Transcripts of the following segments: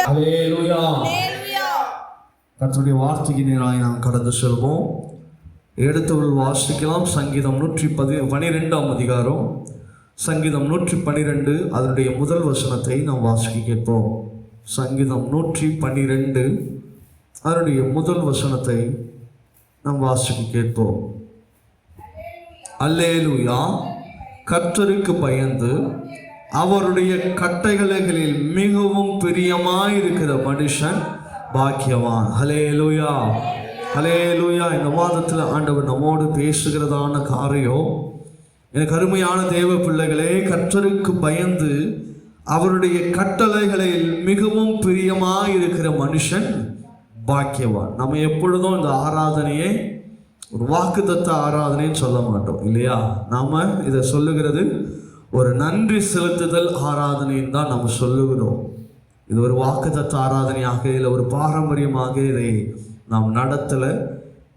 ஹல்லேலூயா. கர்த்தருடைய வார்த்தைக்கு நேராக நாம் கடந்து செல்வோம். எடுத்தவர்கள் வாசிக்கலாம். சங்கீதம் 112 அதிகாரம், சங்கீதம் 112 அதனுடைய முதல் வசனத்தை நாம் வாசிக்க கேட்போம். சங்கீதம் 112 அதனுடைய முதல் வசனத்தை நாம் வாசிக்க கேட்போம். அல்லேலூயா. கர்த்தருக்கு பயந்து அவருடைய கட்டளைகளில் மிகவும் பிரியமாயிருக்கிற மனுஷன் பாக்கியவான். ஹல்லேலூயா, ஹல்லேலூயா. இந்த மாதத்தில் ஆண்டவர் நம்மோடு பேசுகிறதான காரியம், எனக்கு அருமையான தேவ பிள்ளைகளே, கர்த்தருக்கு பயந்து அவருடைய கட்டளைகளில் மிகவும் பிரியமாயிருக்கிற மனுஷன் பாக்கியவான். நம்ம எப்பொழுதும் இந்த ஆராதனையை ஒரு வாக்குத்தத்த ஆராதனைன்னு சொல்ல மாட்டோம் இல்லையா? நாம் இதை சொல்லுகிறது ஒரு நன்றி செலுத்துதல் ஆராதனைன்னு தான் நம்ம சொல்லுகிறோம். இது ஒரு வாக்குத்தத்த ஆராதனையாக, இல்லை ஒரு பாரம்பரியமாக இதை நாம் நடத்தலை.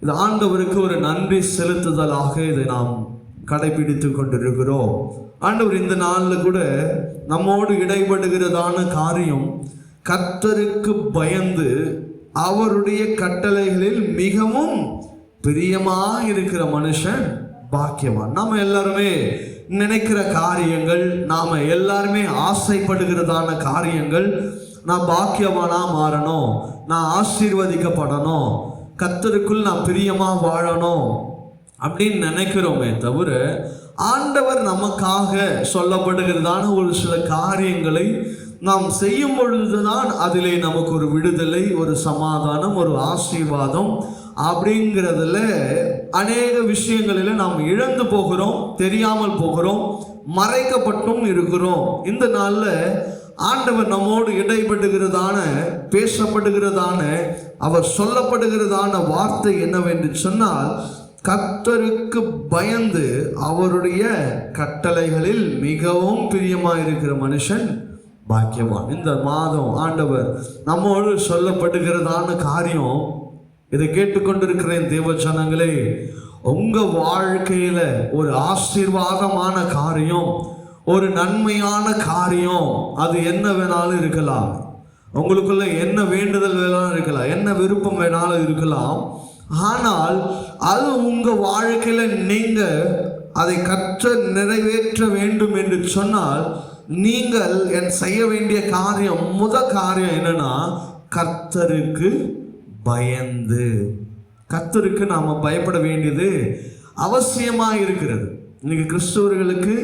இது ஆண்டவருக்கு ஒரு நன்றி செலுத்துதலாக இதை நாம் கடைபிடித்து கொண்டிருக்கிறோம். ஆண்டவர் இந்த நாளில் கூட நம்மோடு இடைபடுகிறதான காரியம், கர்த்தருக்கு பயந்து அவருடைய கட்டளைகளில் மிகவும் பிரியமாக இருக்கிற மனுஷன் பாக்கியவான். நம்ம எல்லாருமே நினைக்கிற காரியங்கள், நாம் எல்லாருமே ஆசைப்படுகிறதான காரியங்கள், நான் பாக்கியவானா மாறணும், நான் ஆசீர்வதிக்கப்படணும், கர்த்தருக்குள் நான் பிரியமாக வாழணும் அப்படின்னு நினைக்கிறோமே தவிர, ஆண்டவர் நமக்காக சொல்லப்படுகிறதான ஒரு சில காரியங்களை நாம் செய்யும் பொழுதுதான் அதிலே நமக்கு ஒரு விடுதலை, ஒரு சமாதானம், ஒரு ஆசீர்வாதம் அப்படிங்கிறதுல அநேக விஷயங்களில் நாம் இழந்து போகிறோம், தெரியாமல் போகிறோம், மறைக்கப்பட்டும் இருக்கிறோம். இந்த நாளில் ஆண்டவர் நம்மோடு இடைபடுகிறதான, பேசப்படுகிறதான, அவர் சொல்லப்படுகிறதான வார்த்தை என்னவென்று சொன்னால், கர்த்தருக்கு பயந்து அவருடைய கட்டளைகளில் மிகவும் பிரியமாயிருக்கிற மனுஷன் பாக்கியவான். இந்த மாதம் ஆண்டவர் நம்மோடு சொல்லப்படுகிறதான காரியம், இதை கேட்டுக்கொண்டிருக்கிறேன் தேவ ஜனங்களே, உங்க வாழ்க்கையில ஒரு ஆசீர்வாதமான காரியம், ஒரு நன்மையான காரியம், அது என்ன வேணாலும் இருக்கலாம். உங்களுக்குள்ள என்ன வேண்டுதல் வேணாலும் இருக்கலாம், என்ன விருப்பம் வேணாலும் இருக்கலாம். ஆனால் அது உங்க வாழ்க்கையில நீங்க அதை கற்று நிறைவேற்ற வேண்டும் என்று சொன்னால், நீங்கள் செய்ய வேண்டிய காரியம், முதல் காரியம் என்னன்னா, கர்த்தருக்கு பயந்து. கர்த்தருக்கு நாம் பயப்பட வேண்டியது அவசியமாக இருக்கிறது. இன்னைக்கு கிறிஸ்தவர்களுக்கு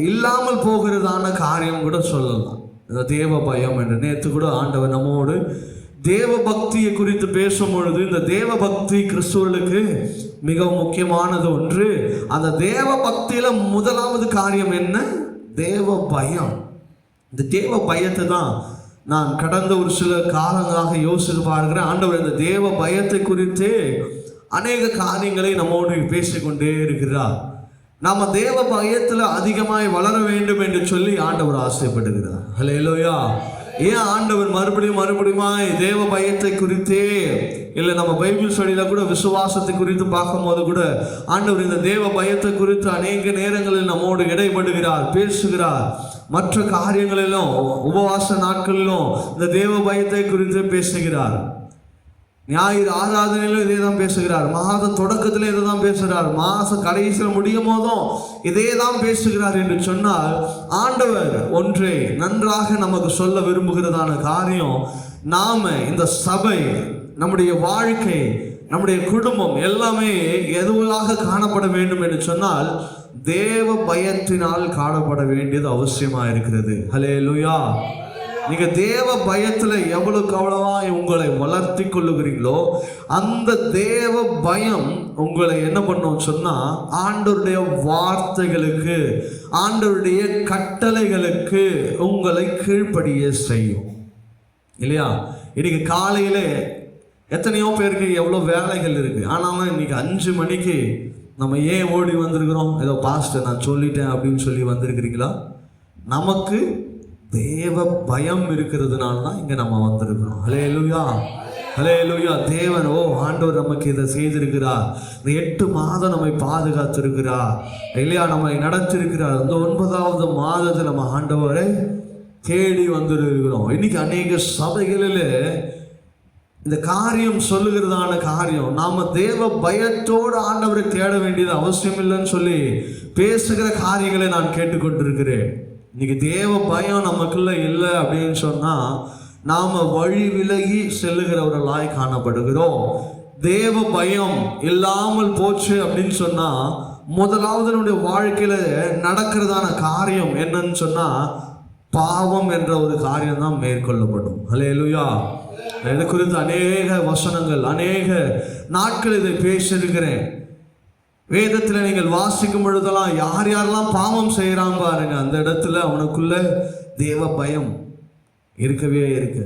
இல்லாமல் போகிறதான காரியம் கூட சொல்லலாம், இந்த தேவ பயம் என்று. நேற்று கூட ஆண்டவர் நம்மோடு தேவ பக்தியை குறித்து பேசும் பொழுது, இந்த தேவ பக்தி கிறிஸ்தவர்களுக்கு மிகவும் முக்கியமானது ஒன்று. அந்த தேவ பக்தியில முதலாவது காரியம் என்ன? தேவ பயம். இந்த தேவ பயத்தை தான் நான் கடந்த ஒரு சில காலங்களாக யோசித்து பார்க்கிறேன். ஆண்டவர் இந்த தேவ பயத்தை குறித்து அநேக காரியங்களை நம்மோடு பேசிக்கொண்டே இருக்கிறார். நாம தேவ பயத்தில் அதிகமாய் வளர வேண்டும் என்று சொல்லி ஆண்டவர் ஆசைப்படுகிறார். ஹல்லேலூயா. ஏன் ஆண்டவர் மறுபடியும் தேவ பயத்தை குறித்தே, இல்லை நம்ம பைபிள் ஸ்டடியில் கூட விசுவாசத்தை குறித்து பார்க்கும்போது கூட ஆண்டவர் இந்த தேவ பயத்தை குறித்து அநேக நேரங்களில் நம்மோடு இடைபடுகிறார், பேசுகிறார். மற்ற காரியங்களிலும், உபவாச நாட்களிலும் இந்த தேவ பயத்தை குறித்து பேசுகிறார். ஞாயிறு ஆராதனையிலும் இதே தான் பேசுகிறார். மாத தொடக்கத்தில் இதை தான் பேசுகிறார். மாத கடைசியில் முடியும் போதும் இதே தான் பேசுகிறார் என்று சொன்னால், ஆண்டவர் ஒன்றே நன்றாக நமக்கு சொல்ல விரும்புகிறதான காரியம், நாம இந்த சபை, நம்முடைய வாழ்க்கை, நம்முடைய குடும்பம் எல்லாமே எதுவாக காணப்பட வேண்டும் என்று சொன்னால், தேவ பயத்தினால் காணப்பட வேண்டியது அவசியமாக இருக்கிறது. ஹல்லேலூயா. நீங்க தேவ பயத்துல எவ்வளவுக்கு அவ்வளவா உங்களை வளர்த்தி கொள்ளுகிறீங்களோ, அந்த தேவ பயம் உங்களை என்ன பண்ணும் சொன்னா, ஆண்டவருடைய வார்த்தைகளுக்கு, ஆண்டவருடைய கட்டளைகளுக்கு உங்களை கீழ்ப்படிய செய்யும் இல்லையா? இன்னைக்கு காலையில எத்தனையோ பேருக்கு எவ்வளோ வேலைகள் இருக்கு, ஆனாலும் இன்னைக்கு 5 மணிக்கு நம்ம ஏன் ஓடி வந்திருக்கிறோம்? ஏதோ பாஸ்டர் நான் சொல்லிட்டேன் அப்படின்னு சொல்லி வந்திருக்கிறீங்களா? நமக்கு தேவ பயம் இருக்கிறதுனால தான் இங்கே நம்ம வந்திருக்கிறோம். ஹல்லேலூயா, ஹல்லேலூயா. தேவன், ஆண்டவர் நமக்கு இதை செய்திருக்கிறார். இந்த 8 மாதம் நம்மை பாதுகாத்திருக்கிறார் இல்லையா? நம்மை நடத்திருக்கிறார். இந்த 9வது மாதத்தில் நம்ம ஆண்டவரை தேடி வந்துருக்கிறோம். இன்னைக்கு அநேக சபைகளில் இந்த காரியம் சொல்லுகிறதான காரியம், நாம தேவ பயத்தோடு ஆண்டவரை தேட வேண்டியது அவசியம் இல்லைன்னு சொல்லி பேசுகிற காரியங்களை நான் கேட்டுக்கொண்டிருக்கிறேன். இன்னைக்கு தேவ பயம் நமக்குள்ள இல்லை அப்படின்னு சொன்னா நாம வழி விலகி செல்லுகிறவர்களாய் காணப்படுகிறோம். தேவ பயம் இல்லாமல் போச்சு அப்படின்னு சொன்னா முதலாவது நம்முடைய வாழ்க்கையில நடக்கிறதான காரியம் என்னன்னு சொன்னா பாவம் என்ற ஒரு காரியம் தான் மேற்கொள்ளப்படும். ஹல்லேலூயா. இது குறித்து அநேக வசனங்கள், அநேக நாட்கள் இதை பேசியிருக்கிறேன். வேதத்தில் நீங்கள் வாசிக்கும் பொழுதெல்லாம் யார் யாரெல்லாம் பாவம் செய்கிறான் பாருங்க, அந்த இடத்துல அவனுக்குள்ள தேவ பயம் இருக்கவே இருக்கு.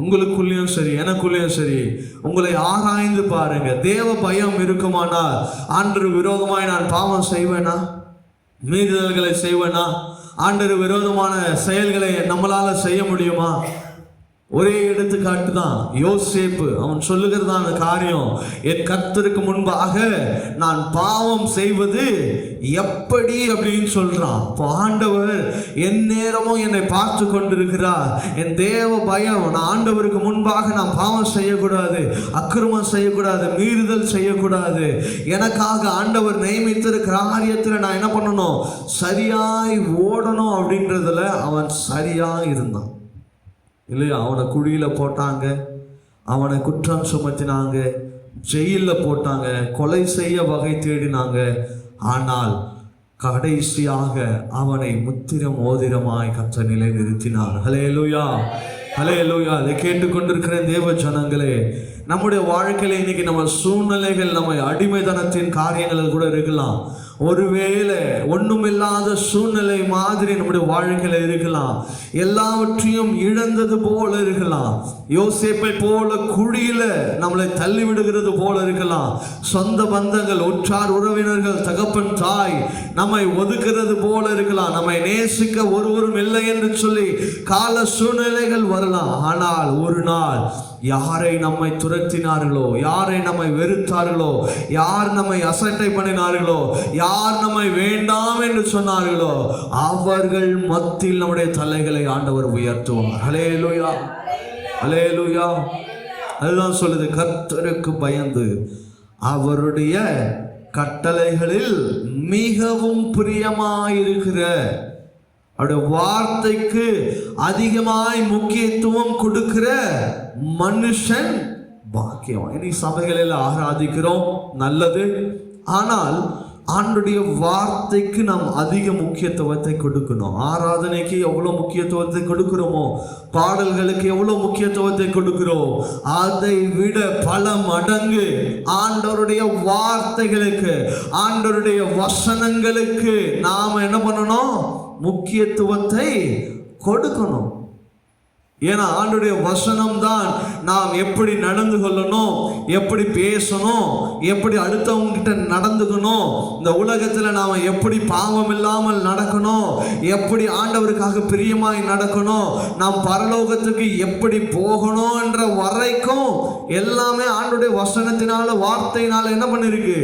உங்களுக்குள்ளேயும் சரி எனக்குள்ளேயும் சரி உங்களை ஆராய்ந்து பாருங்க. தேவ பயம் இருக்குமானால் ஆண்டவருக்கு விரோதமாய் நான் பாவம் செய்வேனா, மீறுதல்களை செய்வேனா, ஆண்டவருக்கு விரோதமான செயல்களை நம்மளால செய்ய முடியுமா? ஒரே எடுத்துக்காட்டு தான் யோசேப்பு. அவன் சொல்லுகிறதான காரியம், என் கர்த்தருக்கு முன்பாக நான் பாவம் செய்வது எப்படி அப்படின்னு சொல்றான். இப்போ ஆண்டவர் என் நேரமும் என்னை பார்த்து கொண்டிருக்கிறார். என் தேவ பயம், நான் ஆண்டவருக்கு முன்பாக நான் பாவம் செய்யக்கூடாது, அக்கிரமம் செய்யக்கூடாது, மீறுதல் செய்யக்கூடாது. எனக்காக ஆண்டவர் நியமித்திருக்கிற காரியத்தில் நான் என்ன பண்ணணும், சரியாய் ஓடணும் அப்படின்றதுல அவன் சரியா இருந்தான் இல்லையா? அவனை குழியில் போட்டாங்க, அவனை குற்றம் சுமத்தினாங்க, ஜெயிலில் போட்டாங்க, கொலை செய்ய வகை தேடினாங்க. ஆனால் கடைசியாக அவனை முத்திரம் மோதிரமாய் கர்த்தர் நிலை நிறுத்தினார். ஹல்லேலூயா, ஹல்லேலூயா. அதை கேட்டுக்கொண்டிருக்கிற தேவ ஜனங்களே, நம்முடைய வாழ்க்கையில் இன்னைக்கு நம்ம சூழ்நிலைகள் நம்ம அடிமைத்தனத்தின் காரியங்கள் கூட இருக்கலாம். ஒருவேளை ஒண்ணுமில்லாத சூழ்நிலை மாதிரி நம்முடைய வாழ்க்கையில இருக்கலாம். எல்லாவற்றையும் இழந்தது போல இருக்கலாம். யோசேப்பை போல குழியில நம்மளை தள்ளி விடுகிறது போல இருக்கலாம். சொந்த பந்தங்கள், உற்றார் உறவினர்கள், தகப்பன் தாய் நம்மை ஒதுக்குறது போல இருக்கலாம். நம்மை நேசிக்க ஒருவரும் இல்லை என்று சொல்லி கால சூழ்நிலைகள் வரலாம். ஆனால் ஒரு நாள் யாரை நம்மை துரத்தினார்களோ, யாரை நம்மை வெறுத்தார்களோ, யார் நம்மை அசட்டை பண்ணினார்களோ, யார் நம்மை வேண்டாம் என்று சொன்னார்களோ, அவர்கள் மத்தியில் நம்முடைய தலைகளை ஆண்டவர் உயர்த்துவார். ஹல்லேலூயா, ஹல்லேலூயா. அதுதான் சொல்லுது, கர்த்தருக்கு பயந்து அவருடைய கட்டளைகளில் மிகவும் பிரியமாயிருக்கிற, அவருடைய வார்த்தைக்கு அதிகமாய் முக்கியத்துவம் கொடுக்கிற மனுஷன் பாக்கியம். இனி சபைகளில் ஆராதிக்கிறோம், நல்லது. ஆனால் ஆண்டுடைய வார்த்தைக்கு நாம் அதிக முக்கியத்துவத்தை கொடுக்கணும். ஆராதனைக்கு எவ்வளோ முக்கியத்துவத்தை கொடுக்கிறோமோ, பாடல்களுக்கு எவ்வளோ முக்கியத்துவத்தை கொடுக்கிறோம், அதை விட பல மடங்கு ஆண்டவருடைய வார்த்தைகளுக்கு, ஆண்டவருடைய வசனங்களுக்கு நாம் என்ன பண்ணணும், முக்கியத்துவத்தை கொடுக்கணும். ஏன்னா ஆண்டவருடைய வசனம் தான் நாம் எப்படி நடந்து கொள்ளணும், எப்படி பேசணும், எப்படி அடுத்தவங்க கிட்ட நடந்துக்கணும், இந்த உலகத்தில் நாம் எப்படி பாவம் இல்லாமல் நடக்கணும், எப்படி ஆண்டவருக்காக பிரியமாய் நடக்கணும், நாம் பரலோகத்துக்கு எப்படி போகணும் என்ற வரைக்கும் எல்லாமே ஆண்டவருடைய வசனத்தினால, வார்த்தையினால என்ன பண்ணிருக்கு,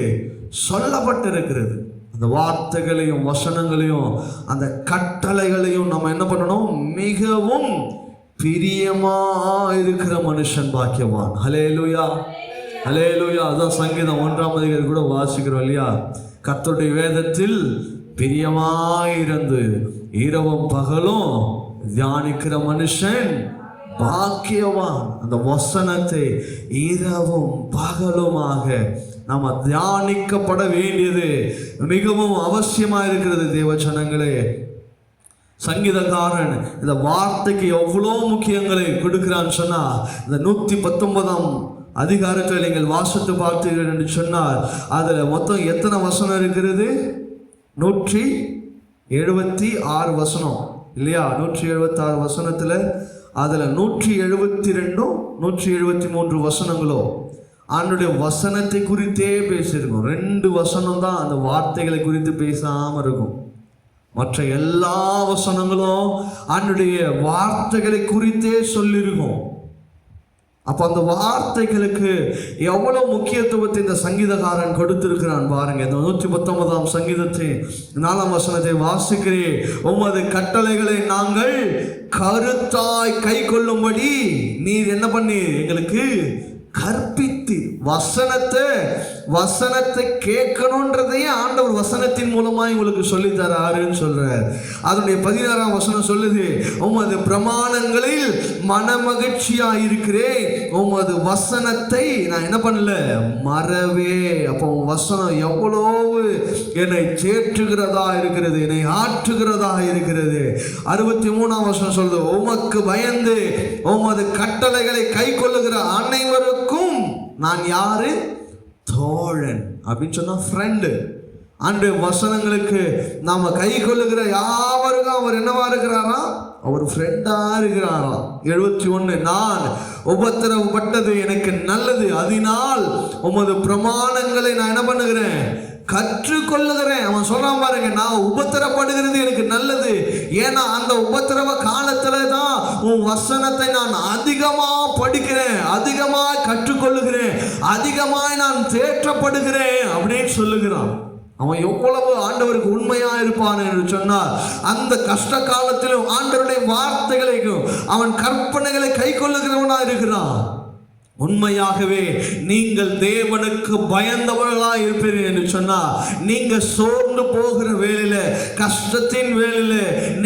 சொல்லப்பட்டு இருக்கிறது. அந்த வார்த்தைகளையும் வசனங்களையும் அந்த கட்டளைகளையும் நம்ம என்ன பண்ணணும், மிகவும் பிரியமா இருக்கிற மனுஷன் பாக்கியவான். ஹல்லேலூயா, ஹல்லேலூயா. அதான் சங்கீதம் 1ஆம் அதிகாரம் கூட வாசிக்கிறோம் இல்லையா? கர்த்தருடைய வேதத்தில் பிரியமாயிருந்து இரவும் பகலும் தியானிக்கிற மனுஷன் பாக்கியவான். அந்த வசனத்தை இரவும் பகலுமாக நாம் தியானிக்கப்பட வேண்டியது மிகவும் அவசியமாக இருக்கிறது. தேவ ஜனங்களே, சங்கீதக்காரன் இந்த வார்த்தைக்கு எவ்வளோ முக்கியங்களை கொடுக்கிறான்னு சொன்னா, இந்த 119ஆம் அதிகாரத்தில் நீங்கள் வாசித்து பார்த்தீர்கள் என்று சொன்னால் அதில் மொத்தம் எத்தனை வசனம் இருக்கிறது? 176 வசனம் இல்லையா? 176 வசனத்தில் அதில் 172 173 வசனங்களோ ஆண்டுடைய வசனத்தை குறித்தே பேசியிருக்கும். 2 வசனம் தான் அந்த வார்த்தைகளை குறித்து பேசாமல் இருக்கும். மற்ற எல்லா வசனங்களும் ஆண்டுடைய வார்த்தைகளை குறித்தே சொல்லியிருக்கும். அப்போ அந்த வார்த்தைகளுக்கு எவ்வளவு முக்கியத்துவத்தை இந்த சங்கீதக்காரன் கொடுத்திருக்கிறான் பாருங்க. இந்த 119ஆம் சங்கீதத்தின் 4ஆம் வசனத்தை வாசிக்கிறேன். உமது கட்டளைகளை நாங்கள் கருத்தாய் கை கொள்ளும்படி நீர் என்ன பண்ணி எங்களுக்கு கற்பித்து வசனத்தை கேட்கணுன்றதையே ஆண்டவர் வசனத்தின் மூலமா உங்களுக்கு சொல்லி தராருன்னு சொல்றார். அதனுடைய 16ஆம் வசனம் சொல்லுது, உமது பிரமாணங்களில் மனமகிழ்ச்சியா இருக்கிறேன், உமது வசனத்தை நான் என்ன பண்ணல மறவே. அப்போ வசனம் எவ்வளவு என்னை தேற்றுகிறதா இருக்கிறது, என்னை ஆற்றுகிறதா இருக்கிறது. 63ஆம் வசனம் சொல்லுது, உமக்கு பயந்து உமது கட்டளைகளை கை கொள்ளுகிற அனைவருக்கும் நான் யாரு தோழன் அப்படின்னு சொன்னா ஃப்ரெண்டு. அன்று வசனங்களுக்கு நாம கை கொள்ளுகிற யாவருக்கும் அவர் என்னவா இருக்கிறாரா, அவர் ஃப்ரெண்டா இருக்கிறாராம். 71 நான் உபத்திரவப்பட்டது எனக்கு நல்லது, அதனால் உமது பிரமாணங்களை நான் என்ன பண்ணுகிறேன் கற்றுக்கொள்ளுகிறேன். அவன் சொல்றான் பாருங்க, நான் உபத்திரப்படுகிறது எனக்கு நல்லது. ஏன்னா அந்த உபத்திரவ காலத்துல தான் உன் வசனத்தை நான் அதிகமா படிக்கிறேன், அதிகமா கற்றுக்கொள்ளுகிறேன், அதிகமாய் நான் தேற்றப்படுகிறேன் அப்படின்னு சொல்லுகிறான். அவன் எவ்வளவு ஆண்டவருக்கு உண்மையா இருப்பான் என்று சொன்னார். அந்த கஷ்ட காலத்திலும் ஆண்டவருடைய வார்த்தைகளையும் அவன் கற்பனைகளை கை கொள்ளுகிறவனா இருக்கிறான். உண்மையாகவே நீங்கள் தேவனுக்கு பயந்தவர்களாக இருப்பீர்கள் என்று சொன்னால், நீங்க சோர்ந்து போகிற வேளையில, கஷ்டத்தின் வேளையில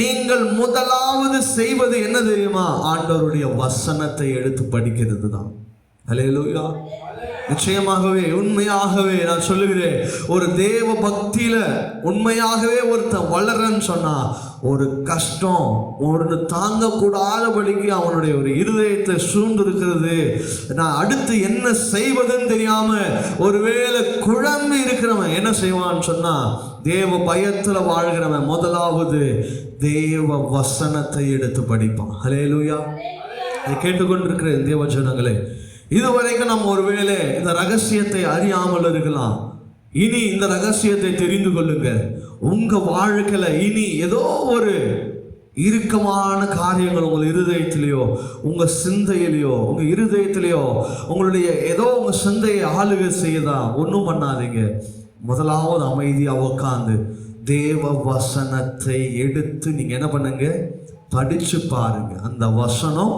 நீங்கள் முதலாவது செய்வது என்ன தெரியுமா, ஆண்டவருடைய வசனத்தை எடுத்து படிக்கிறது தான். அல்லேலூயா. நிச்சயமாகவே உண்மையாகவே நான் சொல்லுகிறேன், ஒரு தேவ பக்தியில உண்மையாகவே ஒருத்தன் வளரன்னு சொன்னா, ஒரு கஷ்டம் ஒரு தாங்கக்கூடாதபடிக்கு அவனுடைய ஒரு இருதயத்தை சூழ்ந்திருக்கிறது. நான் அடுத்து என்ன செய்வதுன்னு தெரியாம ஒருவேளை குழம்பி இருக்கிறவன் என்ன செய்வான்னு சொன்னா, தேவ பயத்துல வாழ்கிறவன் முதலாவது தேவ வசனத்தை எடுத்து படிப்பான். அல்லேலூயா. இதை கேட்டுக்கொண்டிருக்கிற தேவ ஜனங்களே, இதுவரைக்கும் நம்ம ஒருவேளை இந்த ரகசியத்தை அறியாமல் இருக்கலாம். இனி இந்த ரகசியத்தை தெரிந்து கொள்ளுங்க. உங்க வாழ்க்கையில இனி ஏதோ ஒரு இறுக்கமான காரியங்கள் உங்கள் இருதயத்திலேயோ, உங்க சிந்தையிலையோ, உங்க இருதயத்திலேயோ உங்களுடைய ஏதோ உங்க சிந்தையை ஆளுகை செய்யதான், ஒன்றும் பண்ணாதீங்க. முதலாவது அமைதியா உட்காந்து தேவ வசனத்தை எடுத்து நீங்க என்ன பண்ணுங்க, படிச்சு பாருங்க. அந்த வசனம்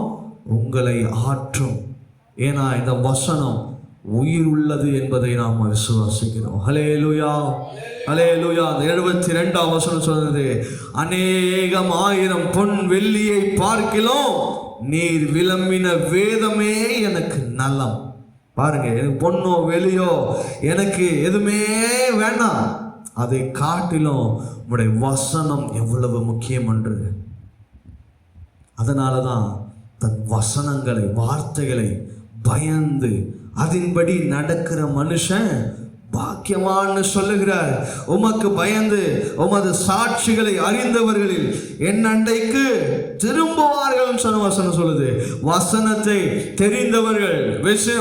உங்களை ஆற்றும். ஏன்னா இந்த வசனம் உயிர் உள்ளது என்பதை நாம் விசுவாசிக்கிறோம். ஹல்லேலூயா, ஹல்லேலூயா. 72ஆம் வசனம் சொல்றது, அநேகம் ஆயிரம் பொன் வெள்ளியை பார்க்கிலும் நீர் விளம்பின வேதமே எனக்கு நலம். பாருங்க, எனக்கு பொண்ணோ வெளியோ எனக்கு எதுவுமே வேண்டாம், அதை காட்டிலும் உங்களுடைய வசனம் எவ்வளவு முக்கியம் என்று. அதனாலதான் தன் வசனங்களை, வார்த்தைகளை பயந்து அதன்படி நடக்கிற மனுஷன் பாக்கியவான்னு சொல்லுகிறார். உமக்கு பயந்து உமது சாட்சிகளை அறிந்தவர்களில் என் அண்டைக்கு திரும்புவார்கள் சொன்ன வசனம் சொல்லுது. வசனத்தை தெரிந்தவர்கள்,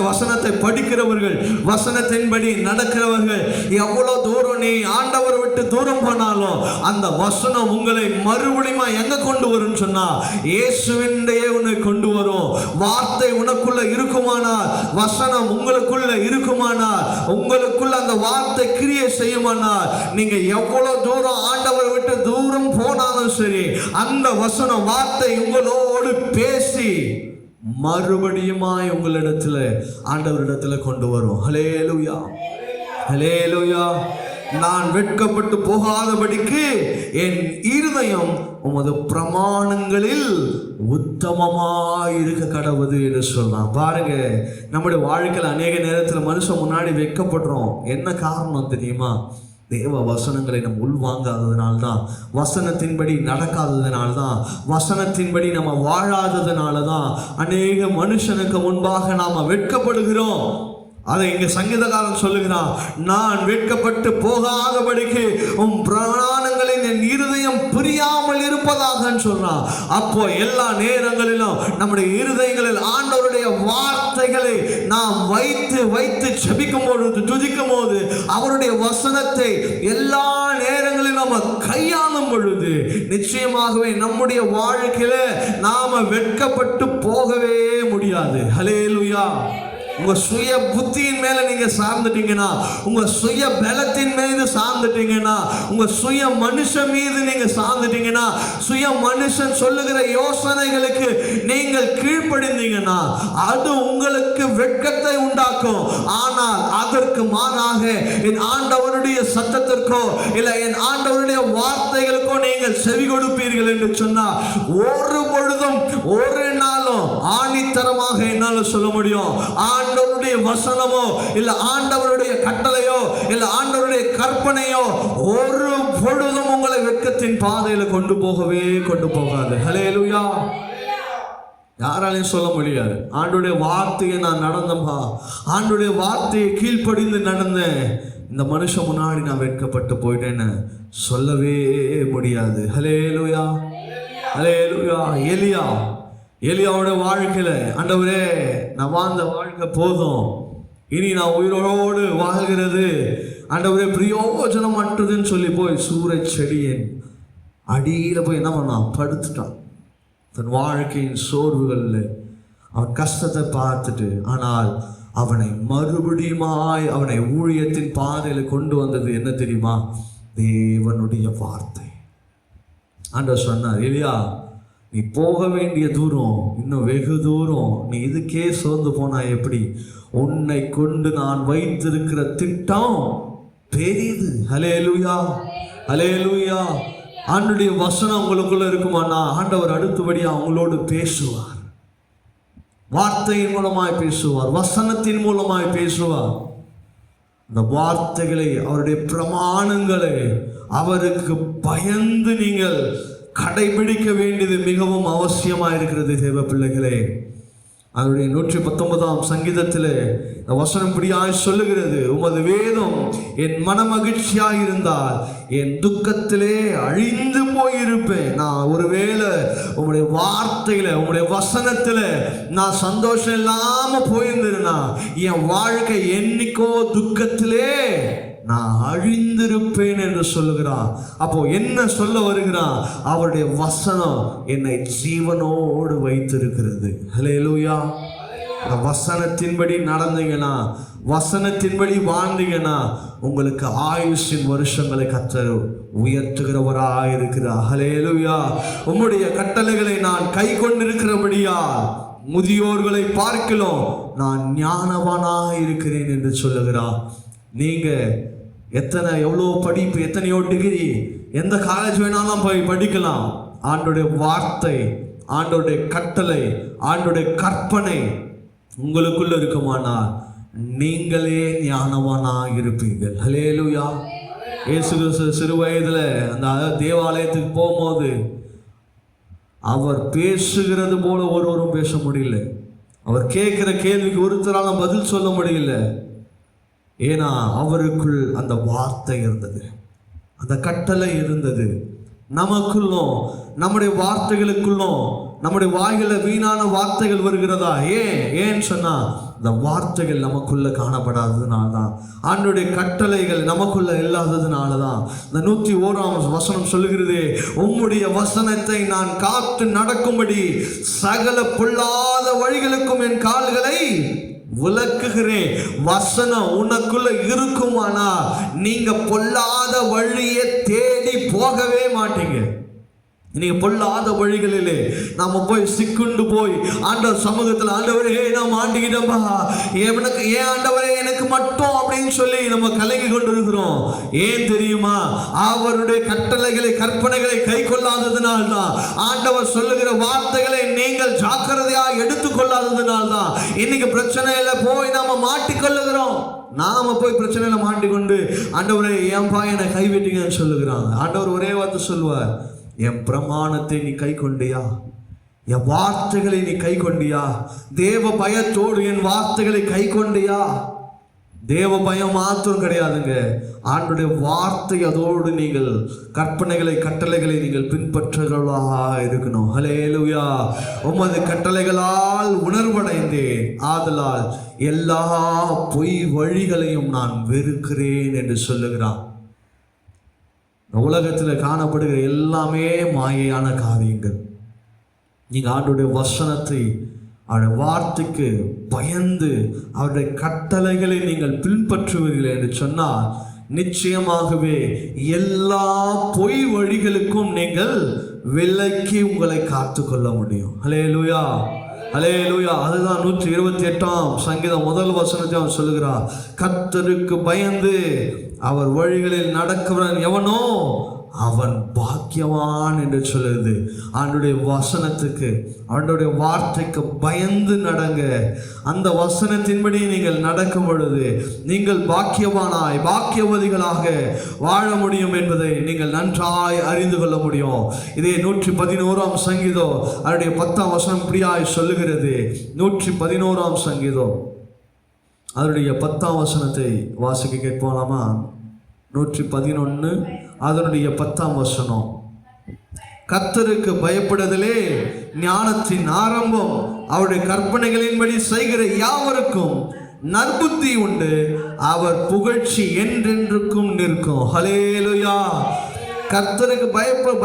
வசனத்தை படிக்கிறவர்கள், வசனத்தின்படி நடக்கிறவர்கள், எவ்வளவு தூரம் நீ ஆண்டவர் விட்டு தூரம் போனாலும் அந்த வசனம் உங்களை மறுபடியும் எங்க கொண்டு வரும் சொன்னா, இயேசுவின்டையே உன்னை கொண்டு வரும். வார்த்தை உனக்குள்ள இருக்குமானால், வசனம் உங்களுக்குள்ள இருக்குமானால், உங்களுக்குள்ள அந்த வார்த்தை கிரியை செய்யுமானால், நீங்க எவ்வளவு தூரம் ஆண்டவர் விட்டு தூரம் போனாலும் சரி, அந்த வசனம் வார்த்தை உங்களோடு பேசி மறுபடியுமாய் உங்களிடத்துல ஆண்டவரிடத்துல கொண்டு வரும். ஹல்லேலூயா, ஹல்லேலூயா. நான் வெட்கப்பட்டு போகாதபடிக்கு என் இருதயம் உமது பிரமாணங்களில் உத்தமமாயிருக்க கடவுது என்று சொல்லலாம். பாருங்க, நம்முடைய வாழ்க்கையில் அநேக நேரத்தில் மனுஷன் முன்னாடி வெட்கப்படுறோம். என்ன காரணம் தெரியுமா? தேவ வசனங்களை நம்ம உள்வாங்காததுனால்தான், வசனத்தின்படி நடக்காததுனால்தான், வசனத்தின்படி நம்ம வாழாததுனாலதான் அநேக மனுஷனுக்கு முன்பாக நாம வெட்கப்படுகிறோம். அதை இங்க சங்கீதக்காரன் சொல்லுகிறான், நான் வெட்கப்பட்டு போகாதபடிக்கு உம் பிரமாணங்களின் என் இருதயம் பிரியாமல் இருப்பதாக சொல்றான். அப்போ எல்லா நேரங்களிலும் நம்முடைய இருதயங்களில் ஆண்டவருடைய வார்த்தைகளை நாம் வைத்து வைத்து ஜெபிக்கும் பொழுது, துதிக்கும் போது, அவருடைய வசனத்தை எல்லா நேரங்களிலும் நாம கையாளும் பொழுது, நிச்சயமாகவே நம்முடைய வாழ்க்கையில நாம வெட்கப்பட்டு போகவே முடியாது. முடியாது. ஹல்லேலூயா. உங்க சுய புத்தியின் மேல நீங்க சார்ந்துட்டீங்கன்னா, உங்க சுய பலத்தின் மீது சார்ந்துட்டீங்கன்னா, உங்க சுய மனுஷன் மீது நீங்க சார்ந்துட்டீங்கன்னா, சுய மனுஷன் சொல்லுகிற யோசனைகளுக்கு நீங்கள் கீழ்ப்படிந்தீங்கன்னா அது உங்களுக்கு வெட்கத்தை உண்டாக்கும். ஆனால் அதற்கு மாறாக என் ஆண்டவருடைய சத்தத்திற்கோ இல்ல என் ஆண்டவருடைய வார்த்தைகளுக்கோ நீங்கள் செவி கொடுப்பீர்கள் என்று சொன்னால் ஒரு பொழுதும் ஒரு நாளும் ஆணித்தரமாக என்னால சொல்ல முடியும், ஆண்டவருடைய வசனமோ இல்ல ஆண்டவருடைய கட்டளையோ இல்ல ஆண்டவருடைய கற்பனையோ ஒரு பொழுதும் உங்களை வெட்கத்தின் பாதையில கொண்டு போகாது. ஹல்லேலூயா. யாராலையும் சொல்ல முடியாது. ஆண்டவருடைய வார்த்தையை நான் நடந்தப்பா, ஆண்டவருடைய வார்த்தையை கீழ்ப்படிந்து நடந்தேன், இந்த மனுஷன் முன்னாடி நான் வெட்கப்பட்டு போயிட்டேன்னு சொல்லவே முடியாது. ஹல்லேலூயா. ஹல்லேலூயா. எலியாவோட வாழ்க்கையில ஆண்டவரே நான் வாழ்ந்த வாழ்க்கை போதும், இனி நான் உயிரோடு வாழ்கிறது ஆண்டவரே பிரயோஜனம் அற்றதுன்னு சொல்லி போய் சூரஜ் செடியின் அடியில போய் என்ன பண்ணான், படுத்துட்டான். தன் வாழ்க்கையின் சோர்வுகளில் அவன் கஷ்டத்தை பார்த்துட்டு, ஆனால் அவனை மறுபடியுமாய் அவனை ஊழியத்தின் பாதையில் கொண்டு வந்தது என்ன தெரியுமா? தேவனுடைய வார்த்தை. ஆண்டவர் சொன்னார், எலியா நீ போக வேண்டிய தூரம் இன்னும் வெகு தூரம், நீ இதுக்கே சோர்ந்து போனா எப்படி? உன்னை கொண்டு நான் வைத்திருக்கிற திட்டம் பெரியது. ஹல்லேலூயா. ஹல்லேலூயா. ஆண்டவருடைய வசனம் உங்களுக்குள்ள இருக்குமானா ஆண்டவர் அடுத்தபடியா அவங்களோடு பேசுவார். வார்த்தையின் மூலமாய் பேசுவார், வசனத்தின் மூலமாய் பேசுவார். அந்த வார்த்தைகளை, அவருடைய பிரமாணங்களை அவருக்கு பயந்து நீங்கள் கடைபிடிக்க வேண்டியது மிகவும் அவசியமாக இருக்கிறது தேவ பிள்ளைகளே. அதனுடைய 119ஆம் சங்கீதத்தில் வசனம் இப்படியாய் சொல்லுகிறது, உமது வேதம் என் மன மகிழ்ச்சியாக இருந்தால் என் துக்கத்திலே அழிந்து போயிருப்பேன். நான் ஒருவேளை உங்களுடைய வார்த்தையில உங்களுடைய வசனத்துல நான் சந்தோஷம் இல்லாம போயிருந்தேன்னா என் வாழ்க்கை என்னைக்கோ துக்கத்திலே நான் அழிந்திருப்பேன் என்று சொல்லுகிறான். அப்போ என்ன சொல்ல வருகிறான்? அவருடைய வசனம் என்னை ஜீவனோடு வைத்திருக்கிறது. ஹல்லேலூயா. வசனத்தின்படி நடந்தீங்கன்னா, வசனத்தின்படி வாழ்ந்தீங்கன்னா உங்களுக்கு ஆயுஷின் வருஷங்களை கர்த்தர் உயர்த்துகிறவராய் இருக்கிறார். ஹல்லேலூயா. உம்முடைய கட்டளைகளை நான் கை கொண்டிருக்கிறபடியா முதியோர்களை பார்க்கலாம் நான் ஞானவானாக இருக்கிறேன் என்று சொல்லுகிறார். நீங்க எவ்வளோ படிப்பு, எத்தனையோ டிகிரி, எந்த காலேஜ் வேணாலும் போய் படிக்கலாம். ஆண்டோடைய வார்த்தை, ஆண்டோடைய கட்டளை, ஆண்டோடைய கற்பனை உங்களுக்குள்ள இருக்குமானால் நீங்களே ஞானவானாக இருப்பீர்கள். ஹல்லேலூயா. இயேசு கிறிஸ்து சிறு வயதுல அந்த தேவாலயத்துக்கு போகும்போது அவர் பேசுகிறது போல ஒருவரும் பேச முடியல. அவர் கேட்கிற கேள்விக்கு ஒருத்தராலும் பதில் சொல்ல முடியல. ஏன்னா அவருக்குள் அந்த வார்த்தை இருந்தது, அந்த கட்டளை இருந்தது. நமக்குள்ளும் நம்முடைய வார்த்தைகளுக்குள்ளும் நம்முடைய வாய்கள வீணான வார்த்தைகள் வருகிறதா? ஏன்னு சொன்னா இந்த வார்த்தைகள் நமக்குள்ள காணப்படாததுனால தான், ஆண்டவருடைய கட்டளைகள் நமக்குள்ள இல்லாததுனால தான். இந்த 101ஆம் வசனம் சொல்லுகிறது, உம்முடைய வசனத்தை நான் காத்து நடக்கும்படி சகல பொல்லாத வழிகளுக்கும் என் கால்களை விளக்குகிறேன். வசனம் உனக்குள்ள இருக்குமானா நீங்க பொல்லாத வழியை தேடி போகவே மாட்டீங்க. நீங்க பொல்லாத வழிகளிலே நாம போய் சிக்குண்டு போய் ஆண்டவர் சமூகத்தில் ஆண்டவரே நான் மாட்டிக்கிட்டோம்பா, எனக்கு ஏன் ஆண்டவரே எனக்கு மட்டும் அப்படின்னு சொல்லி நம்ம கலங்கி கொண்டிருக்கிறோம். ஏன் தெரியுமா? அவருடைய கட்டளைகளை கற்பனைகளை கை கொள்ளாததுனால்தான், ஆண்டவர் சொல்லுகிற வார்த்தைகளை நீங்கள் ஜாக்கிரதையாக எடுத்துக்கொள்ளாததுனால்தான் இன்னைக்கு பிரச்சனையில போய் நாம மாட்டிக்கொள்ளுகிறோம். நாம போய் பிரச்சனையில மாட்டிக்கொண்டு ஆண்டவரே ஏன்பா என்னை கைவிட்டீங்கன்னு சொல்லுகிறாங்க. ஆண்டவர் ஒரே வார்த்தை சொல்வார், என் பிரமாணத்தை நீ கை கொண்டியா, என் வார்த்தைகளை நீ கை கொண்டியா, தேவ பயத்தோடு என் வார்த்தைகளை கை கொண்டியா. தேவ பயம் மாத்திரம் கிடையாதுங்க, ஆண்டுடைய வார்த்தை அதோடு நீங்கள் கற்பனைகளை கட்டளைகளை நீங்கள் பின்பற்றுகிறவர்களாக இருக்கணும். ஹல்லேலூயா. உமது கட்டளைகளால் உணர்வடைந்தேன், ஆதலால் எல்லா பொய் வழிகளையும் நான் வெறுக்கிறேன் என்று சொல்லுகிறான். உலகத்தில் காணப்படுகிற எல்லாமே மாயையான காரியங்கள். நீங்கள் ஆண்டவருடைய வசனத்தை அவருடைய வார்த்தைக்கு பயந்து அவருடைய கட்டளைகளை நீங்கள் பின்பற்றுவீர்கள் என்று சொன்னால் நிச்சயமாகவே எல்லா பொய் வழிகளுக்கும் நீங்கள் விலக்கி உங்களை காத்துக்கொள்ள முடியும். ஹல்லேலூயா, ஹல்லேலூயா. அதுதான் 128ஆம் சங்கீதம் முதல் வசனத்தை அவன் சொல்லுகிறார். கர்த்தருக்கு பயந்து அவர் வழிகளில் நடக்கிறவன் எவனோ அவன் பாக்கியவான் என்று சொல்லுது. ஆண்டுடைய வசனத்துக்கு, ஆண்டுடைய வார்த்தைக்கு பயந்து நடங்க. அந்த வசனத்தின்படி நீங்கள் நடக்கும் பொழுது நீங்கள் பாக்கியவானாய் பாக்கியவதிகளாக வாழ முடியும் என்பதை நீங்கள் நன்றாய் அறிந்து கொள்ள முடியும். இதே 111ஆம் சங்கீதம் அதனுடைய 10ஆம் வசனம் இப்படியாய் சொல்லுகிறது. 111ஆம் சங்கீதம் அதனுடைய 10ஆம் வசனத்தை வாசிக்க கேட்போலாமா? 111 அதனுடைய 10ஆம் வசனம். கர்த்தருக்கு பயப்படுதலே ஞானத்தின் ஆரம்பம், அவருடைய கற்பனைகளின்படி செய்கிற யாவருக்கும் நற்புத்தி உண்டு, அவர் புகழ்ச்சி என்றென்றுக்கும் நிற்கும். ஹல்லேலூயா. கர்த்தருக்கு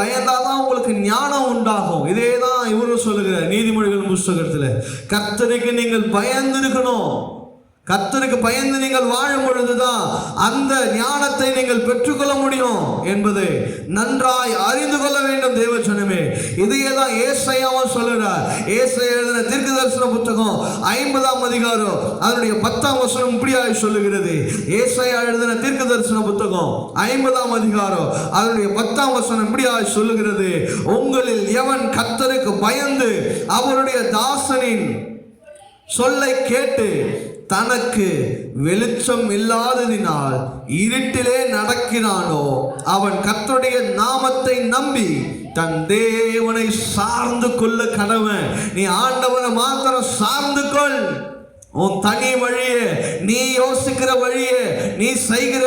பயந்தாதான் உங்களுக்கு ஞானம் உண்டாகும். இதே தான் இவரும் சொல்லுகிற நீதிமொழிகள் புஸ்தகத்தில். கர்த்தருக்கு நீங்கள் பயந்து இருக்கணும். கர்த்தருக்கு பயந்து நீங்கள் வாழும் பொழுதுதான் அந்த ஞானத்தை நீங்கள் பெற்றுக்கொள்ள முடியும் என்பதை நன்றாய் அறிந்து கொள்ள வேண்டும் தேவஜனமே. இதையே தான் ஏசாயாவும் சொல்லுகிறார். ஏசாயா எழுதின தீர்க்கதரிசன புத்தகம் 50ஆம் அதிகாரம் அதனுடைய 10ஆம் வசனம் இப்படியாய் சொல்லுகிறது. ஏசாயா எழுதின தீர்க்கதரிசன புத்தகம் 50ஆம் அதிகாரம் அதனுடைய 10ஆம் வசனம் இப்படியாய் சொல்லுகிறது. உங்களில் எவன் கர்த்தருக்கு பயந்து அவருடைய தாசனின் சொல்லை கேட்டு தனக்கு வெளிச்சம் இல்லாததினால் இருட்டிலே நடக்கிறானோ அவன் கர்த்தருடைய நாமத்தை நம்பி தன் தேவனை சார்ந்து கொள்ள கடவன். நீ ஆண்டவனை மாத்திரம் சார்ந்து கொள். உன் தனி வழியே, நீ யோசிக்கிற வழியே, நீ செய்கிற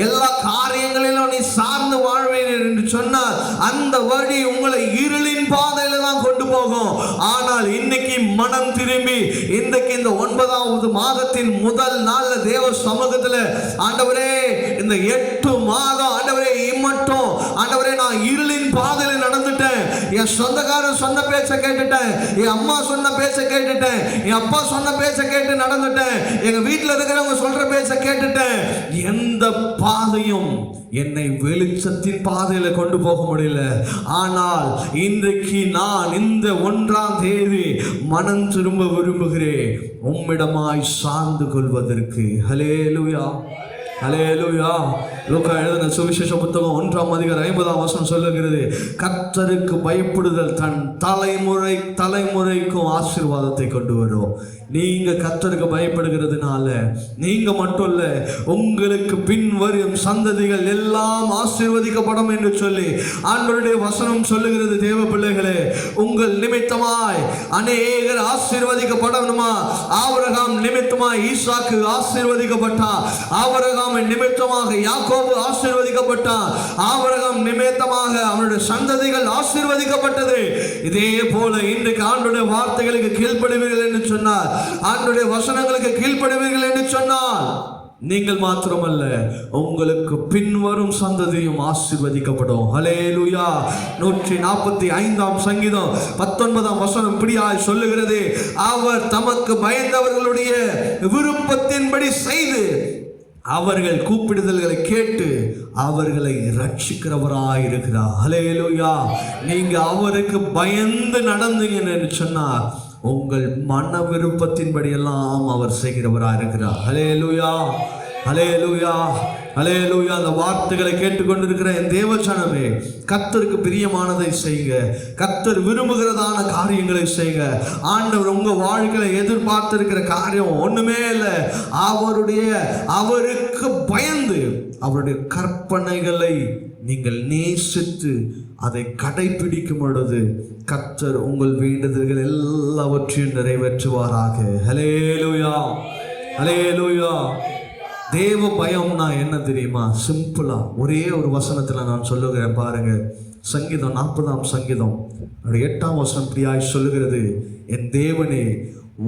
எல்லா காரியங்களிலும் நீ சார்ந்து வாழ்வேன் என்று சொன்னால் அந்த வழி உங்களை இருளின் பாதையில தான் கொண்டு போகும். ஆனால் இன்னைக்கு மனம் திரும்பி இன்றைக்கு இந்த 9வது மாதத்தின் முதல் நாள்ல தேவ சமூகத்தில் ஆண்டவரே இந்த 8 மாதம் ஆண்டவரே இம்மட்டும் ஆண்டவரே நான் இருளின் பாதையில நடந்துட்டேன். என் சொந்தக்காரன் சொன்ன பேச்சை கேட்டுட்டேன், என் அம்மா சொன்ன பேச்சை கேட்டுட்டேன், என் அப்பா சொன்ன பேச்சை கேட்டு நடந்துட்டேன், எங்க வீட்டில் இருக்கிறவங்க சொல்ற பேச்சை கேட்டுட்டேன். எந்த பாதையும் என்னை வெளிச்சத்தின் பாதையில கொண்டு போக முடியல. ஆனால் இன்றைக்கு நான் இந்த 1ஆம் தேதி மனம் திரும்ப விரும்புகிறேன், உம்மிடமாய் சார்ந்து கொள்வதற்கு. ஹல்லேலூயா, ஹல்லேலூயா. லூக்கா எழுதின சுவிசேஷ புத்தகம் 1ஆம் அதிகாரம் 50ஆம் வசனம் சொல்லுகிறது. கர்த்தருக்கு பயப்படுதல் தன் தலைமுறைக்கும் ஆசீர்வாதத்தை கொண்டு வரும். நீங்க கர்த்தருக்கு பயப்படுகிறதுனால நீங்க மட்டும் இல்ல, உங்களுக்கு பின் வரும் சந்ததிகள் எல்லாம் ஆசீர்வதிக்கப்படும் என்று சொல்லி ஆண்டவருடைய வசனம் சொல்லுகிறது. தேவ பிள்ளைகளே, உங்கள் நிமித்தமாய் அநேகர் ஆசீர்வதிக்கப்படணுமா? ஆபிரகாம் நிமித்தமாய் ஈசாக்கு ஆசீர்வதிக்கப்பட்டார். ஆபிரகாம் நிமித்தமாக யாக்கோபு ஆசீர்வதிக்கப்பட்டார். ஆபிரகாம் நிமித்தமாக அவருடைய சந்ததிகள் ஆசீர்வதிக்கப்பட்டது. இதே போல இன்றைக்கு ஆண்டவருடைய வார்த்தைகளுக்கு கீழ்ப்படுவீர்கள் என்று சொன்னார், ஆண்டவருடைய வசனங்களுக்கு கீழ்ப்படுவீர்கள் என்று சொன்னால் நீங்கள் மாத்திரமல்ல, உங்களுக்கு பின்வரும் சந்ததியும் ஆசீர்வதிக்கப்படும். ஹல்லேலூயா. 145ஆம் சங்கீதம் 19ஆம் வசனம் இப்படியாய் சொல்லுகிறது. அவர் தமக்கு பயந்தவர்களுடைய விருப்பத்தின்படி செய்து அவர்கள் கூப்பிடுதல்களை கேட்டு அவர்களை ரட்சிக்கிறவராய் இருக்கிறார். ஹல்லேலூயா. நீங்க அவருக்கு பயந்து நடந்தீங்கன்னு சொன்னார் உங்கள் மன விருப்பத்தின்படி எல்லாம் அவர் செய்கிறவராக இருக்கிறார். ஹல்லேலூயா, ஹல்லேலூயா, ஹல்லேலூயா. அந்த வார்த்தைகளை கேட்டுக்கொண்டிருக்கிற என் தேவஜனமே, கர்த்தருக்கு பிரியமானதை செய்யுங்க, கர்த்தர் விரும்புகிறதான காரியங்களை செய்யுங்க. ஆண்டவர் உங்க வாழ்க்கையில எதிர்பார்த்திருக்கிற காரியம் ஒண்ணுமே இல்லை. அவருக்கு பயந்து அவருடைய கற்பனைகளை நீங்கள் நேசித்து அதை கடைபிடிக்கும் பொழுது கர்த்தர் உங்கள் வேண்டுதல்கள் எல்லாவற்றையும் நிறைவேற்றுவாராக. ஹல்லேலூயா, ஹல்லேலூயா. தேவ பயம்னா என்ன தெரியுமா? சிம்பிளா ஒரே ஒரு வசனத்துல நான் சொல்லுகிறேன் பாருங்க. சங்கீதம் 40ஆம் சங்கீதம் 8ஆம் வசனம் இப்படியாய் சொல்லுகிறது. என் தேவனே,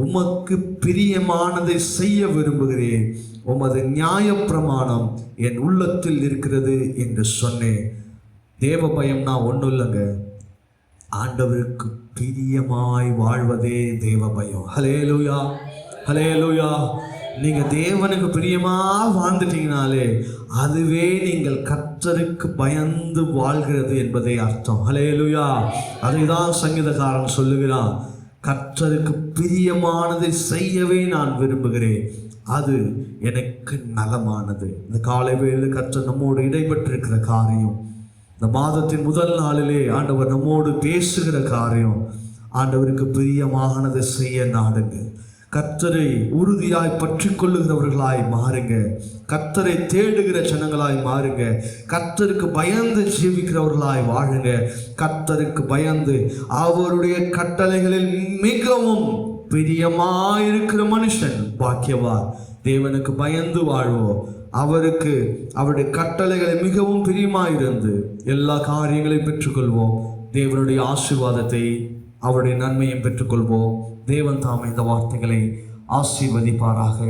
உமக்கு பிரியமானதை செய்ய விரும்புகிறேன், உமது நியாயப்பிரமாணம் என் உள்ளத்தில் இருக்கிறது என்று சொன்னேன். தேவ பயம்னா ஒன்றும் இல்லைங்க, ஆண்டவருக்கு பிரியமாய் வாழ்வதே தேவ பயம். ஹல்லேலூயா, ஹல்லேலூயா. நீங்க தேவனுக்கு பிரியமா வாழ்ந்துட்டீங்கனாலே அதுவே நீங்கள் கர்த்தருக்கு பயந்து வாழ்கிறது என்பதே அர்த்தம். ஹல்லேலூயா. அதைதான் சங்கீதக்காரன் சொல்லுகிறான், கர்த்தருக்கு பிரியமானதை செய்யவே நான் விரும்புகிறேன், அது எனக்கு நலமானது. இந்த காலை வேளையில் கர்த்தர் நம்மோடு இடைப்பட்டிருக்கிற காரியம், இந்த மாதத்தின் முதல் நாளிலே ஆண்டவர் நம்மோடு பேசுகிற காரியம், ஆண்டவருக்கு பிரியமானதை செய்ய நாடுங்க. கர்த்தரை உறுதியாய் பற்றி கொள்ளுகிறவர்களாய் மாறுங்க. கர்த்தரை தேடுகிற ஜனங்களாய் மாறுங்க. கர்த்தருக்கு பயந்து ஜீவிக்கிறவர்களாய் வாழுங்க. கர்த்தருக்கு பயந்து அவருடைய கட்டளைகளில் மிகவும் பிரியமாயிருக்கிற மனுஷன் பாக்கியவான். தேவனுக்கு பயந்து வாழ்வோம், அவருடைய கட்டளைகளை மிகவும் பிரியமாயிருந்து எல்லா காரியங்களையும் பெற்றுக்கொள்வோம். தேவனுடைய ஆசீர்வாதத்தை, அவருடைய நன்மையை பெற்றுக்கொள்வோம். தேவன் தாமே இந்த வார்த்தைகளை ஆசீர்வதிப்பாராக.